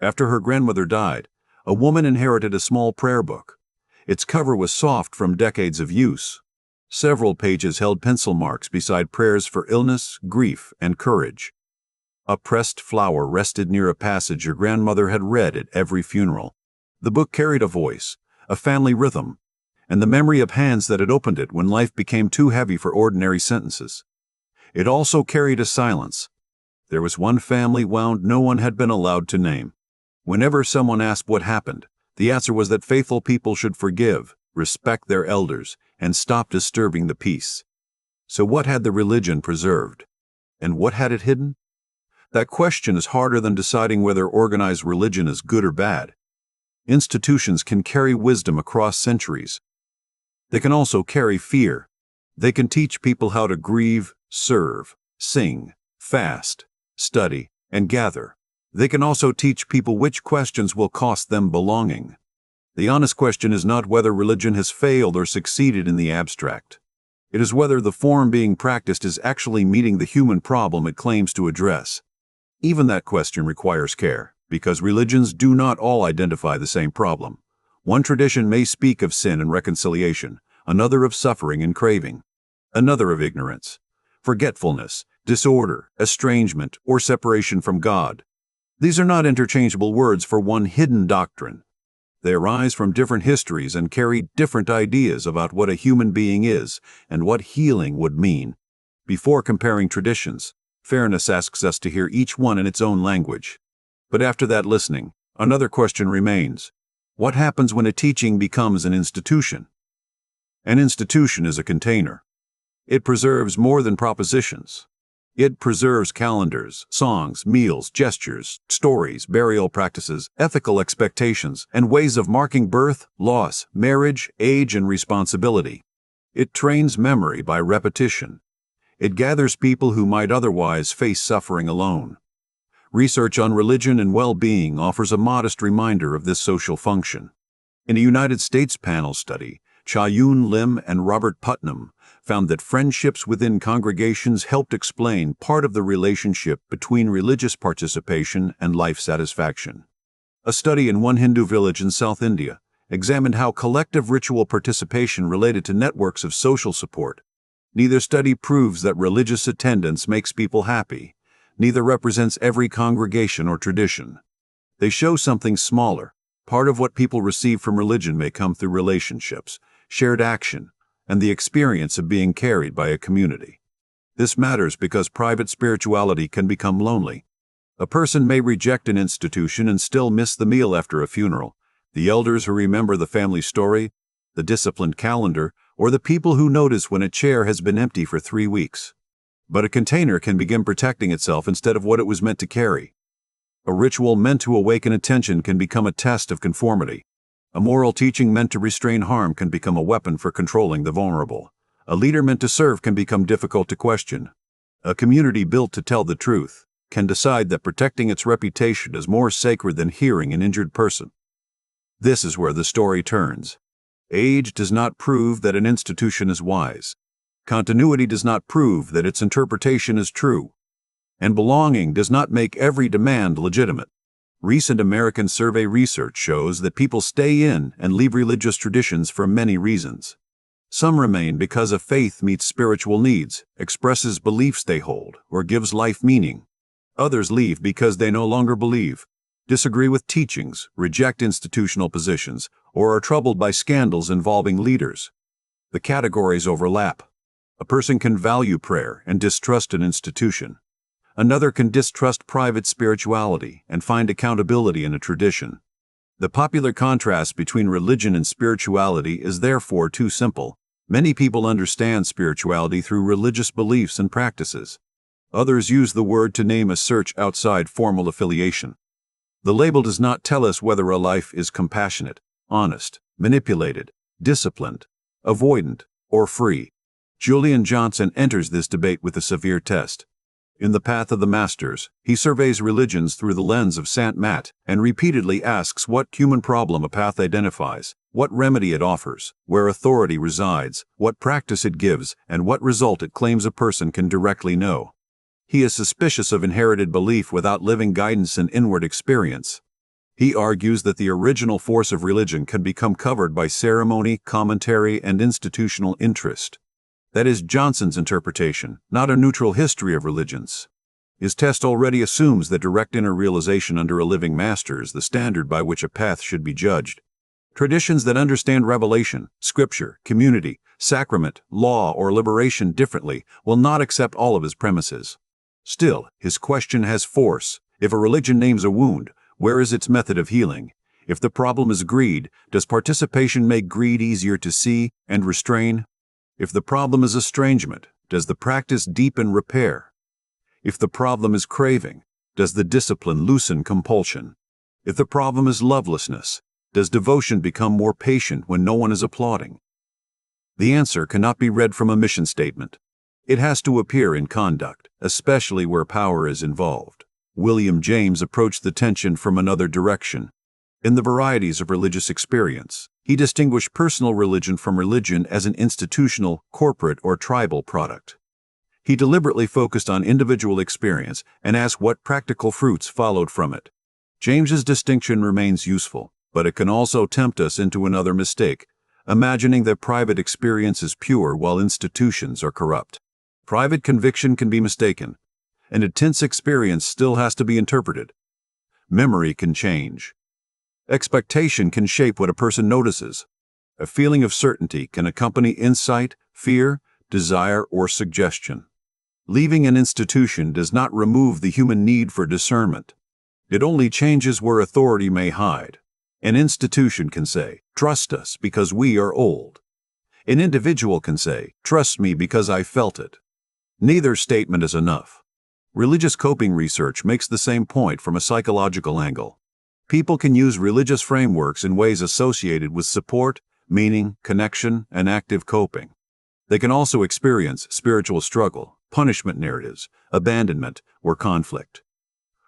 After her grandmother died, a woman inherited a small prayer book. Its cover was soft from decades of use. Several pages held pencil marks beside prayers for illness, grief, and courage. A pressed flower rested near a passage her grandmother had read at every funeral. The book carried a voice, a family rhythm, and the memory of hands that had opened it when life became too heavy for ordinary sentences. It also carried a silence. There was one family wound no one had been allowed to name. Whenever someone asked what happened, the answer was that faithful people should forgive, respect their elders, and stop disturbing the peace. So what had the religion preserved? And what had it hidden? That question is harder than deciding whether organized religion is good or bad. Institutions can carry wisdom across centuries. They can also carry fear. They can teach people how to grieve, serve, sing, fast, study, and gather. They can also teach people which questions will cost them belonging. The honest question is not whether religion has failed or succeeded in the abstract. It is whether the form being practiced is actually meeting the human problem it claims to address. Even that question requires care, because religions do not all identify the same problem. One tradition may speak of sin and reconciliation, another of suffering and craving, another of ignorance, forgetfulness, disorder, estrangement, or separation from God. These are not interchangeable words for one hidden doctrine. They arise from different histories and carry different ideas about what a human being is and what healing would mean. Before comparing traditions, fairness asks us to hear each one in its own language. But after that listening, another question remains. What happens when a teaching becomes an institution? An institution is a container. It preserves more than propositions. It preserves calendars, songs, meals, gestures, stories, burial practices, ethical expectations, and ways of marking birth, loss, marriage, age, and responsibility. It trains memory by repetition. It gathers people who might otherwise face suffering alone. Research on religion and well-being offers a modest reminder of this social function. In a United States panel study, Cha-Yun Lim and Robert Putnam found that friendships within congregations helped explain part of the relationship between religious participation and life satisfaction. A study in one Hindu village in South India examined how collective ritual participation related to networks of social support. Neither study proves that religious attendance makes people happy. Neither represents every congregation or tradition. They show something smaller. Part of what people receive from religion may come through relationships, shared action, and the experience of being carried by a community. This matters because private spirituality can become lonely. A person may reject an institution and still miss the meal after a funeral, the elders who remember the family story, the disciplined calendar, or the people who notice when a chair has been empty for 3 weeks. But a container can begin protecting itself instead of what it was meant to carry. A ritual meant to awaken attention can become a test of conformity. A moral teaching meant to restrain harm can become a weapon for controlling the vulnerable. A leader meant to serve can become difficult to question. A community built to tell the truth can decide that protecting its reputation is more sacred than hearing an injured person. This is where the story turns. Age does not prove that an institution is wise. Continuity does not prove that its interpretation is true. And belonging does not make every demand legitimate. Recent American survey research shows that people stay in and leave religious traditions for many reasons. Some remain because a faith meets spiritual needs, expresses beliefs they hold, or gives life meaning. Others leave because they no longer believe, disagree with teachings, reject institutional positions, or are troubled by scandals involving leaders. The categories overlap. A person can value prayer and distrust an institution. Another can distrust private spirituality and find accountability in a tradition. The popular contrast between religion and spirituality is therefore too simple. Many people understand spirituality through religious beliefs and practices. Others use the word to name a search outside formal affiliation. The label does not tell us whether a life is compassionate, honest, manipulated, disciplined, avoidant, or free. Julian Johnson enters this debate with a severe test. In The Path of the Masters, he surveys religions through the lens of Saint Mat and repeatedly asks what human problem a path identifies, what remedy it offers, where authority resides, what practice it gives, and what result it claims a person can directly know. He is suspicious of inherited belief without living guidance and inward experience. He argues that the original force of religion can become covered by ceremony, commentary, and institutional interest. That is Johnson's interpretation, not a neutral history of religions. His test already assumes that direct inner realization under a living master is the standard by which a path should be judged. Traditions that understand revelation, scripture, community, sacrament, law, or liberation differently will not accept all of his premises. Still, his question has force. If a religion names a wound, where is its method of healing? If the problem is greed, does participation make greed easier to see and restrain? If the problem is estrangement, does the practice deepen repair? If the problem is craving, does the discipline loosen compulsion? If the problem is lovelessness, does devotion become more patient when no one is applauding? The answer cannot be read from a mission statement. It has to appear in conduct, especially where power is involved. William James approached the tension from another direction. In the varieties of religious experience, he distinguished personal religion from religion as an institutional, corporate, or tribal product. He deliberately focused on individual experience and asked what practical fruits followed from it. James's distinction remains useful, but it can also tempt us into another mistake, imagining that private experience is pure while institutions are corrupt. Private conviction can be mistaken. An intense experience still has to be interpreted. Memory can change. Expectation can shape what a person notices. A feeling of certainty can accompany insight, fear, desire, or suggestion. Leaving an institution does not remove the human need for discernment. It only changes where authority may hide. An institution can say, "Trust us because we are old." An individual can say, "Trust me because I felt it." Neither statement is enough. Religious coping research makes the same point from a psychological angle. People can use religious frameworks in ways associated with support, meaning, connection, and active coping. They can also experience spiritual struggle, punishment narratives, abandonment, or conflict.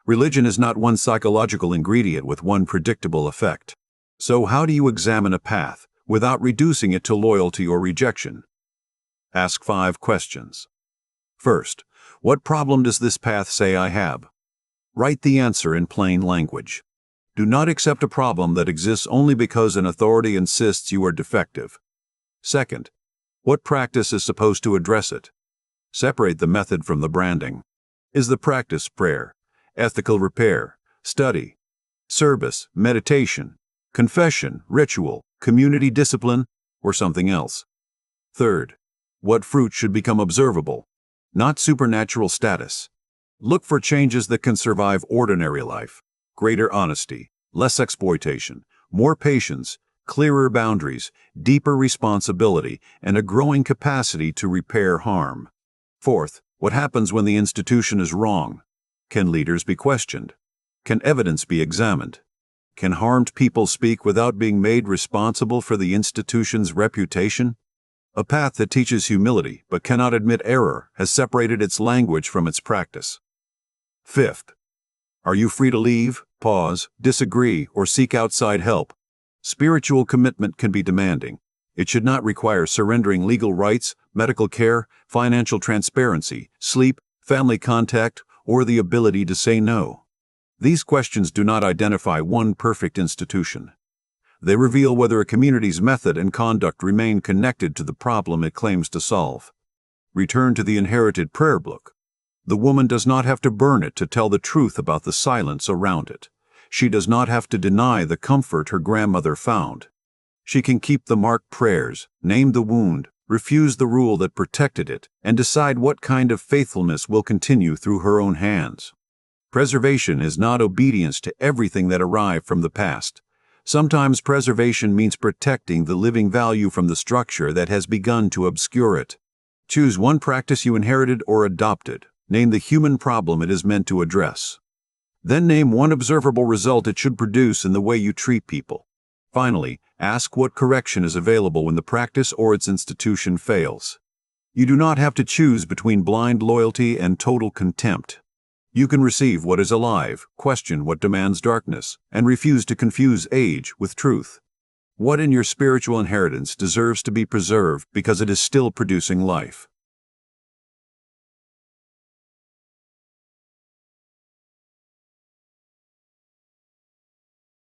Religion is not one psychological ingredient with one predictable effect. So how do you examine a path without reducing it to loyalty or rejection? Ask 5 questions. First, what problem does this path say I have? Write the answer in plain language. Do not accept a problem that exists only because an authority insists you are defective. Second, what practice is supposed to address it? Separate the method from the branding. Is the practice prayer, ethical repair, study, service, meditation, confession, ritual, community discipline, or something else? Third, what fruit should become observable, not supernatural status? Look for changes that can survive ordinary life: greater honesty, less exploitation, more patience, clearer boundaries, deeper responsibility, and a growing capacity to repair harm. Fourth, what happens when the institution is wrong? Can leaders be questioned? Can evidence be examined? Can harmed people speak without being made responsible for the institution's reputation? A path that teaches humility but cannot admit error has separated its language from its practice. Fifth, are you free to leave, pause, disagree, or seek outside help? Spiritual commitment can be demanding. It should not require surrendering legal rights, medical care, financial transparency, sleep, family contact, or the ability to say no. These questions do not identify one perfect institution. They reveal whether a community's method and conduct remain connected to the problem it claims to solve. Return to the inherited prayer book. The woman does not have to burn it to tell the truth about the silence around it. She does not have to deny the comfort her grandmother found. She can keep the marked prayers, name the wound, refuse the rule that protected it, and decide what kind of faithfulness will continue through her own hands. Preservation is not obedience to everything that arrived from the past. Sometimes preservation means protecting the living value from the structure that has begun to obscure it. Choose one practice you inherited or adopted. Name the human problem it is meant to address. Then name one observable result it should produce in the way you treat people. Finally, ask what correction is available when the practice or its institution fails. You do not have to choose between blind loyalty and total contempt. You can receive what is alive, question what demands darkness, and refuse to confuse age with truth. What in your spiritual inheritance deserves to be preserved because it is still producing life?